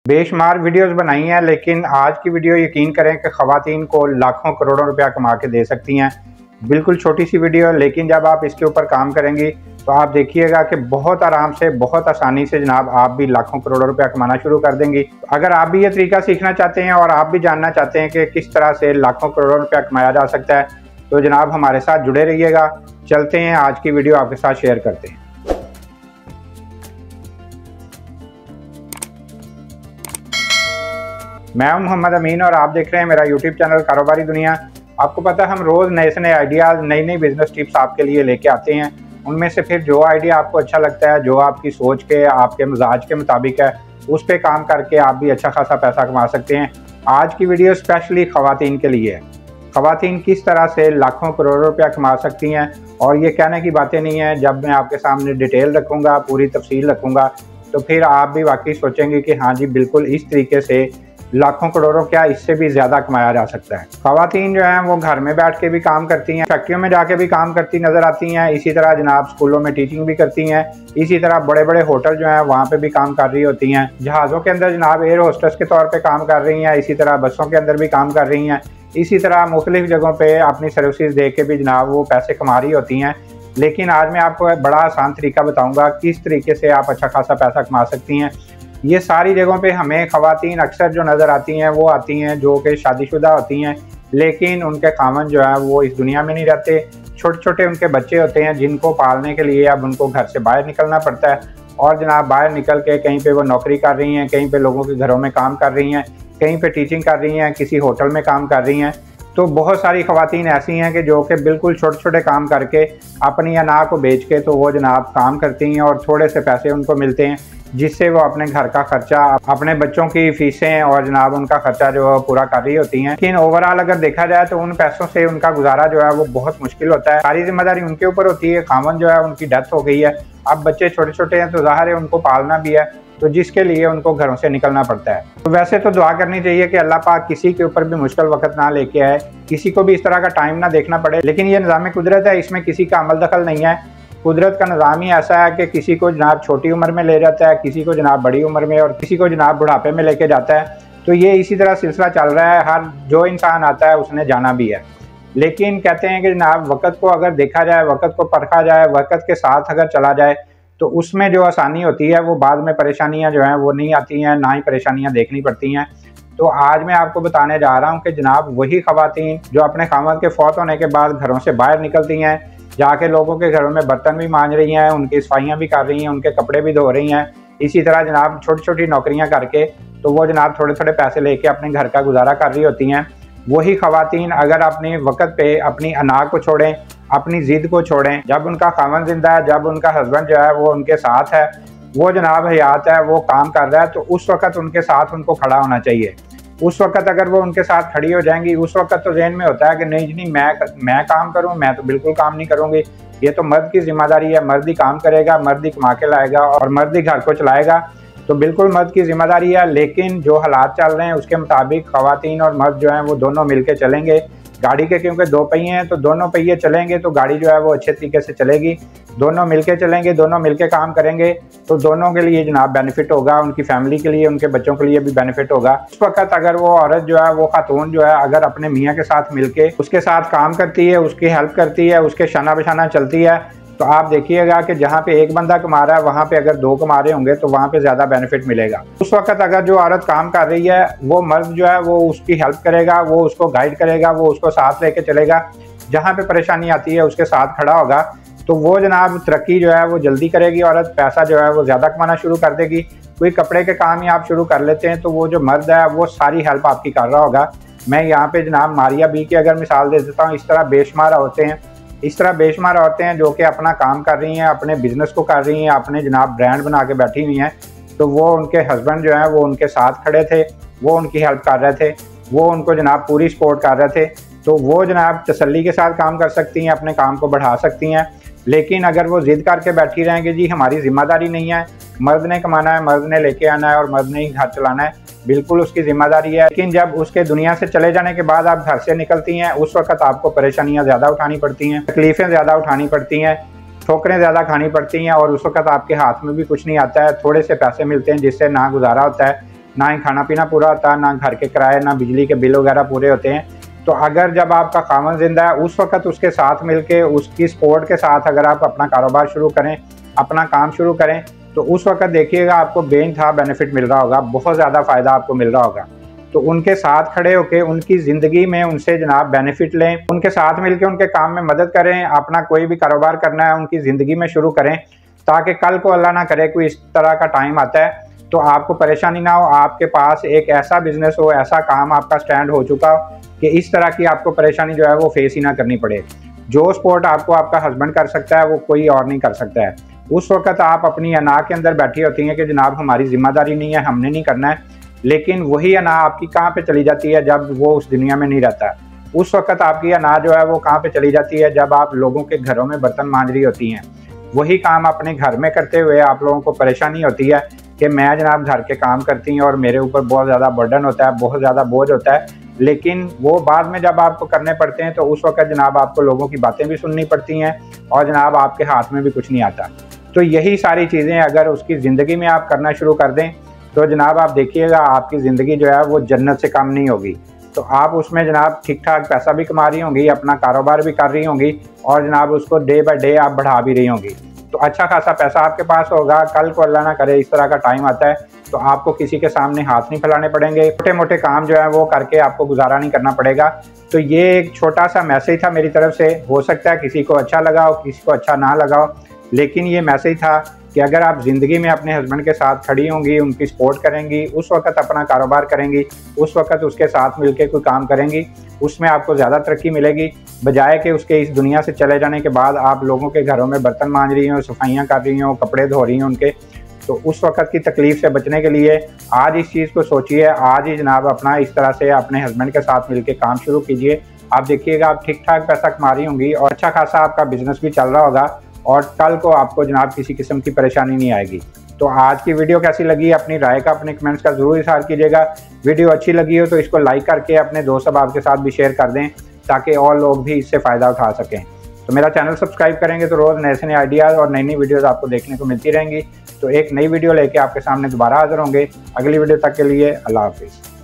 बेशुमार वीडियोस बनाई हैं, लेकिन आज की वीडियो यकीन करें कि ख़वातीन को लाखों करोड़ों रुपया कमा के दे सकती हैं। बिल्कुल छोटी सी वीडियो है, लेकिन जब आप इसके ऊपर काम करेंगी तो आप देखिएगा कि बहुत आराम से, बहुत आसानी से जनाब आप भी लाखों करोड़ों रुपया कमाना शुरू कर देंगी। अगर आप भी ये तरीका सीखना चाहते हैं और आप भी जानना चाहते हैं कि किस तरह से लाखों करोड़ों रुपया कमाया जा सकता है, तो जनाब हमारे साथ जुड़े रहिएगा। चलते हैं, आज की वीडियो आपके साथ शेयर करते हैं। मैं हूं मोहम्मद अमीन और आप देख रहे हैं मेरा यूट्यूब चैनल कारोबारी दुनिया। आपको पता है हम रोज़ नए से नए आइडियाज़, नई नई बिजनेस टिप्स आपके लिए लेके आते हैं। उनमें से फिर जो आइडिया आपको अच्छा लगता है, जो आपकी सोच के, आपके मिजाज के मुताबिक है, उस पर काम करके आप भी अच्छा खासा पैसा कमा सकते हैं। आज की वीडियो स्पेशली ख़वातीन के लिए है। ख़वातीन किस तरह से लाखों करोड़ों रुपया कमा सकती हैं, और ये कहने की बातें नहीं है। जब मैं आपके सामने डिटेल रखूँगा, पूरी तफसील रखूँगा, तो फिर आप भी वाकई सोचेंगे कि हाँ जी, बिल्कुल इस तरीके से लाखों करोड़ों, क्या इससे भी ज़्यादा कमाया जा सकता है। ख़वातीन जो हैं वो घर में बैठ के भी काम करती हैं, फैक्ट्रियों में जाके भी काम करती नज़र आती हैं। इसी तरह जनाब स्कूलों में टीचिंग भी करती हैं। इसी तरह बड़े बड़े होटल जो हैं वहाँ पे भी काम कर रही होती हैं। जहाज़ों के अंदर जनाब एयर होस्टेस के तौर पे काम कर रही हैं। इसी तरह बसों के अंदर भी काम कर रही हैं। इसी तरह मुख्तलिफ जगहों पर अपनी सर्विसेज दे के भी जनाब वो पैसे कमा रही होती हैं। लेकिन आज मैं आपको बड़ा आसान तरीका बताऊँगा किस तरीके से आप अच्छा खासा पैसा कमा सकती हैं। ये सारी जगहों पे हमें ख़वातीन अक्सर जो नज़र आती हैं वो आती हैं जो कि शादीशुदा होती हैं, लेकिन उनके खामन जो है वो इस दुनिया में नहीं रहते। छोटे छोटे उनके बच्चे होते हैं जिनको पालने के लिए अब उनको घर से बाहर निकलना पड़ता है। और जनाब बाहर निकल के कहीं पे वो नौकरी कर रही हैं, कहीं पे लोगों के घरों में काम कर रही हैं, कहीं पे टीचिंग कर रही हैं, किसी होटल में काम कर रही हैं। तो बहुत सारी ख़वातीन ऐसी हैं कि जो कि बिल्कुल छोटे छोटे काम करके अपनी अना को बेच के तो वो जनाब काम करती हैं और थोड़े से पैसे उनको मिलते हैं, जिससे वो अपने घर का खर्चा, अपने बच्चों की फीसें और जनाब उनका खर्चा जो है पूरा कर रही होती हैं। लेकिन ओवरऑल अगर देखा जाए तो उन पैसों से उनका गुजारा जो है वो बहुत मुश्किल होता है। सारी जिम्मेदारी उनके ऊपर होती है। खामन जो है उनकी डेथ हो गई है, अब बच्चे छोटे छोटे हैं तो ज़ाहिर है उनको पालना भी है, तो जिसके लिए उनको घरों से निकलना पड़ता है। तो वैसे तो दुआ करनी चाहिए कि अल्लाह पाक किसी के ऊपर भी मुश्किल वक्त ना लेके आए, किसी को भी इस तरह का टाइम ना देखना पड़े। लेकिन ये निज़ाम कुदरत है, इसमें किसी का अमल दखल नहीं है। कुदरत का निज़ाम ही ऐसा है कि किसी को जनाब छोटी उम्र में ले जाता है, किसी को जनाब बड़ी उम्र में, और किसी को जनाब बुढ़ापे में लेके जाता है। तो ये इसी तरह सिलसिला चल रहा है। हर जो इंसान आता है उसने जाना भी है। लेकिन कहते हैं कि जनाब वक़्त को अगर देखा जाए, वक़्त को परखा जाए, वक़्त के साथ अगर चला जाए, तो उसमें जो आसानी होती है वो बाद में परेशानियां जो हैं वो नहीं आती हैं, ना ही परेशानियां देखनी पड़ती हैं। तो आज मैं आपको बताने जा रहा हूं कि जनाब वही ख़वातीन जो अपने खामद के फौत होने के बाद घरों से बाहर निकलती हैं, जाके लोगों के घरों में बर्तन भी मांज रही हैं, उनकी सफाइयाँ भी कर रही हैं, उनके कपड़े भी धो रही हैं। इसी तरह जनाब छोटी छोटी नौकरियाँ करके तो वो जनाब थोड़े थोड़े पैसे लेके अपने घर का गुजारा कर रही होती हैं। वही ख़वातीन अगर अपने वक़्त पे अपनी अना को छोड़ें, अपनी ज़िद को छोड़ें, जब उनका खामन जिंदा है, जब उनका हस्बैंड जो है वो उनके साथ है, वो जनाब हयात है, वो काम कर रहा है, तो उस वक़्त उनके साथ उनको खड़ा होना चाहिए। उस वक़्त अगर वो उनके साथ खड़ी हो जाएंगी, उस वक़्त तो ज़हन में होता है कि नहीं जी, मैं काम करूं, मैं तो बिल्कुल काम नहीं करूंगी, ये तो मर्द की जिम्मेदारी है, मर्द ही काम करेगा, मर्द ही कमा के लाएगा और मर्द ही घर को चलाएगा, तो बिल्कुल मर्द की जिम्मेदारी है। लेकिन जो हालात चल रहे हैं उसके मुताबिक ख़वातीन और मर्द जो हैं वो दोनों मिलके चलेंगे गाड़ी के, क्योंकि दो पहिए हैं तो दोनों पहिए चलेंगे तो गाड़ी जो है वो अच्छे तरीके से चलेगी। दोनों मिलके चलेंगे, दोनों मिलके काम करेंगे तो दोनों के लिए जनाब बेनिफिट होगा, उनकी फैमिली के लिए, उनके बच्चों के लिए भी बेनिफिट होगा। उस वक्त अगर वो औरत जो है, वो खातून जो है, अगर अपने मियाँ के साथ मिलके उसके साथ काम करती है, उसकी हेल्प करती है, उसके शाना बशाना चलती है, तो आप देखिएगा कि जहाँ पे एक बंदा कमा रहा है वहाँ पे अगर दो कमा रहे होंगे तो वहाँ पे ज़्यादा बेनिफिट मिलेगा। उस वक्त अगर जो औरत काम कर रही है, वो मर्द जो है वो उसकी हेल्प करेगा, वो उसको गाइड करेगा, वो उसको साथ लेके चलेगा, जहाँ पे परेशानी आती है उसके साथ खड़ा होगा, तो वो जनाब तरक्की जो है वो जल्दी करेगी। औरत पैसा जो है वो ज़्यादा कमाना शुरू कर देगी। कोई कपड़े के काम ही आप शुरू कर लेते हैं तो वो जो मर्द है वो सारी हेल्प आपकी कर रहा होगा। मैं यहाँ पे जनाब मारिया बी की अगर मिसाल दे देता हूँ, इस तरह बेशुमार औरतें हैं जो कि अपना काम कर रही हैं, अपने बिजनेस को कर रही हैं, अपने जनाब ब्रांड बना के बैठी हुई हैं। तो वो उनके हस्बैंड जो हैं वो उनके साथ खड़े थे, वो उनकी हेल्प कर रहे थे, वो उनको जनाब पूरी सपोर्ट कर रहे थे। तो वो जनाब तसल्ली के साथ काम कर सकती हैं, अपने काम को बढ़ा सकती हैं। लेकिन अगर वो ज़िद करके बैठी रहेंगे जी हमारी जिम्मेदारी नहीं है, मर्द ने कमाना है, मर्द ने लेके आना है और मर्द ने ही घर चलाना है, बिल्कुल उसकी जिम्मेदारी है। लेकिन जब उसके दुनिया से चले जाने के बाद आप घर से निकलती हैं, उस वक्त आपको परेशानियां ज़्यादा उठानी पड़ती हैं, तकलीफ़ें ज़्यादा उठानी पड़ती हैं, ठोकरें ज़्यादा खानी पड़ती हैं और उस वक्त आपके हाथ में भी कुछ नहीं आता है, थोड़े से पैसे मिलते हैं जिससे ना गुजारा होता है। ना ही खाना पीना पूरा होता, ना घर के किराए, ना बिजली के बिल वगैरह पूरे होते हैं। तो अगर जब आपका खामन जिंदा है उस वक्त उसके साथ मिलके, उसकी सपोर्ट के साथ अगर आप अपना कारोबार शुरू करें, अपना काम शुरू करें, तो उस वक्त देखिएगा आपको बेइंतहा बेनिफिट मिल रहा होगा, बहुत ज़्यादा फ़ायदा आपको मिल रहा होगा। तो उनके साथ खड़े होकर उनकी ज़िंदगी में उनसे जनाब बेनिफिट लें, उनके साथ मिलकर उनके काम में मदद करें। अपना कोई भी कारोबार करना है उनकी ज़िंदगी में शुरू करें, ताकि कल को अल्लाह ना करे कोई इस तरह का टाइम आता है तो आपको परेशानी ना हो, आपके पास एक ऐसा बिजनेस हो, ऐसा काम आपका स्टैंड हो चुका हो कि इस तरह की आपको परेशानी जो है वो फेस ही ना करनी पड़े। जो सपोर्ट आपको आपका हस्बैंड कर सकता है वो कोई और नहीं कर सकता है। उस वक्त आप अपनी अना के अंदर बैठी होती हैं कि जनाब हमारी जिम्मेदारी नहीं है, हमने नहीं करना है, लेकिन वही अना आपकी कहाँ पे चली जाती है जब वो उस दुनिया में नहीं रहता। उस वक्त आपकी अना जो है वो कहाँ पे चली जाती है जब आप लोगों के घरों में बर्तन मांज रही होती हैं। वही काम अपने घर में करते हुए आप लोगों को परेशानी होती है कि मैं जनाब घर के काम करती हैं और मेरे ऊपर बहुत ज़्यादा बर्डन होता है, बहुत ज़्यादा बोझ होता है, लेकिन वो बाद में जब आपको करने पड़ते हैं तो उस वक्त जनाब आपको लोगों की बातें भी सुननी पड़ती हैं और जनाब आपके हाथ में भी कुछ नहीं आता। तो यही सारी चीज़ें अगर उसकी ज़िंदगी में आप करना शुरू कर दें तो जनाब आप देखिएगा आपकी ज़िंदगी जो है वो जन्नत से कम नहीं होगी। तो आप उसमें जनाब ठीक ठाक पैसा भी कमा रही होंगी, अपना कारोबार भी कर रही होंगी और जनाब उसको डे बाय डे आप बढ़ा भी रही होंगी। तो अच्छा खासा पैसा आपके पास होगा। कल को अल्लाह ना करे इस तरह का टाइम आता है तो आपको किसी के सामने हाथ नहीं फैलाने पड़ेंगे, छोटे मोटे काम जो है वो करके आपको गुजारा नहीं करना पड़ेगा। तो ये एक छोटा सा मैसेज था मेरी तरफ से। हो सकता है किसी को अच्छा लगा हो, किसी को अच्छा ना लगा हो, लेकिन ये मैसेज था कि अगर आप ज़िंदगी में अपने हस्बैंड के साथ खड़ी होंगी, उनकी सपोर्ट करेंगी, उस वक्त अपना कारोबार करेंगी, उस वक्त उसके साथ मिलकर कोई काम करेंगी, उसमें आपको ज़्यादा तरक्की मिलेगी, बजाय कि उसके इस दुनिया से चले जाने के बाद आप लोगों के घरों में बर्तन मांज रही हों, सफाइयाँ कर रही हों, कपड़े धो रही हों उनके। तो उस वक्त की तकलीफ़ से बचने के लिए आज इस चीज़ को सोचिए, आज ही जनाब अपना इस तरह से अपने हस्बैंड के साथ मिलकर काम शुरू कीजिए। आप देखिएगा आप ठीक ठाक पैसा कमा रही होंगी और अच्छा खासा आपका बिजनेस भी चल रहा होगा और कल को आपको जनाब किसी किस्म की परेशानी नहीं आएगी। तो आज की वीडियो कैसी लगी, अपनी राय का, अपने कमेंट्स का ज़रूर इज़हार कीजिएगा। वीडियो अच्छी लगी हो तो इसको लाइक करके अपने दोस्त अहबाब के साथ भी शेयर कर दें ताकि और लोग भी इससे फ़ायदा उठा सकें। तो मेरा चैनल सब्सक्राइब करेंगे तो रोज़ नए से नए आइडियाज़ और नई नई वीडियोज़ आपको देखने को मिलती रहेंगी। तो एक नई वीडियो लेके आपके सामने दोबारा हाज़िर होंगे। अगली वीडियो तक के लिए अल्लाह हाफिज़।